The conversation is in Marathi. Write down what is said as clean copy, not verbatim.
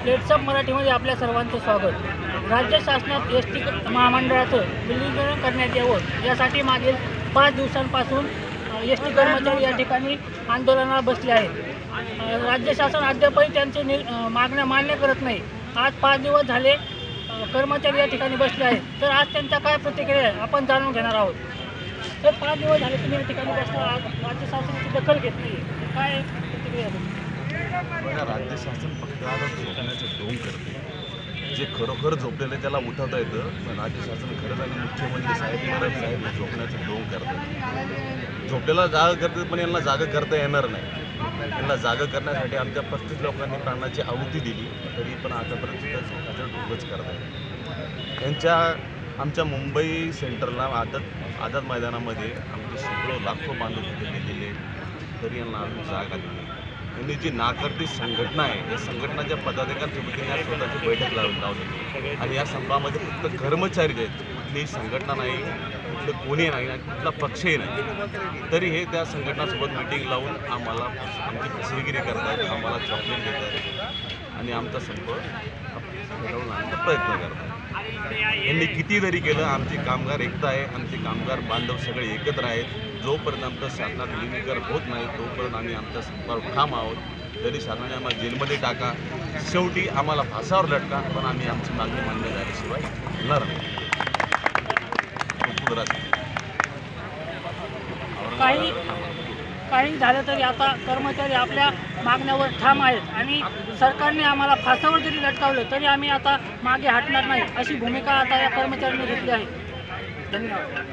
प्लेट्सअप मराठीमध्ये आपल्या सर्वांचं स्वागत। राज्य शासनात एस.टी. महामंडळाचं विलीनीकरण करण्यात यावं यासाठी मागील 5 दिवसांपासून एस.टी. कर्मचारी या ठिकाणी आंदोलनाला बसले आहेत। राज्य शासन अद्यापही त्यांचे मागण्या मान्य करत नाही। आज 5 दिवस झाले कर्मचारी या ठिकाणी बसले आहेत। तर आज त्यांच्या काय प्रतिक्रिया आहे आपण जाणून घेणार आहोत। तर 5 दिवस झाले तुम्ही या ठिकाणी बसला, आज राज्य शासनाची दखल घेतली, काय प्रतिक्रिया आहे? बघा, राज्य शासन फक्त आता झोपण्याचे ढोंग करते। जे खरोखर झोपलेले त्याला उठवता येतं, पण राज्य शासन खरंच आणि मुख्यमंत्री साहेब झोपण्याचे ढोंग करतात। झोपलेला जागा करतात, पण यांना जागा करता येणार नाही। यांना जागा करण्यासाठी आमच्या 35 लोकांनी प्राणाची आहुती दिली, तरी पण आतापर्यंत सुद्धा ढोंगच करतात। आमच्या मुंबई सेंट्रलला आझाद मैदानामध्ये आमचे शेकडो लाखो बांधव तिथे गेलेले, तरी यांना अजून जागा दिली। त्यांनी जी नाकर्ती संघटना आहे, या संघटनाच्या पदाधिकाऱ्यांसोबत स्वतःची बैठक लावली आणि या संपामध्ये फक्त कर्मचारी आहेत, कुठलीही संघटना नाही, कुठलं कोणी नाही, कुठला पक्षही नाही। तरी हे त्या संघटनासोबत मिटिंग लावून आम्हाला आमची फसवेगिरी करतात, आम्हाला चॉकलेट देतात आणि आमचा संप घडवून आणण्याचा प्रयत्न करतात। यांनी किती जरी केलं, आमची कामगार एकता आहे, आमचे कामगार बांधव सगळे एकत्र आहेत। जोपर्यंत आमचं शासनात विलीनीकरण होत नाही तोपर्यंत आम्ही आमच्या संपावर ठाम आहोत। तरी शासनाने आम्हाला जेलमध्ये टाका, शेवटी आम्हाला फासावर लटका, पण आम्ही आमची मागणी मान्य झाल्याशिवाय होणार नाही। काही झालं तरी आता कर्मचारी आपल्या मागण्यावर ठाम आहेत आणि सरकारने आम्हाला फासावर जरी लटकावलं तरी आम्ही आता मागे हटणार नाही, अशी भूमिका आता या कर्मचाऱ्यांनी घेतली आहे। धन्यवाद।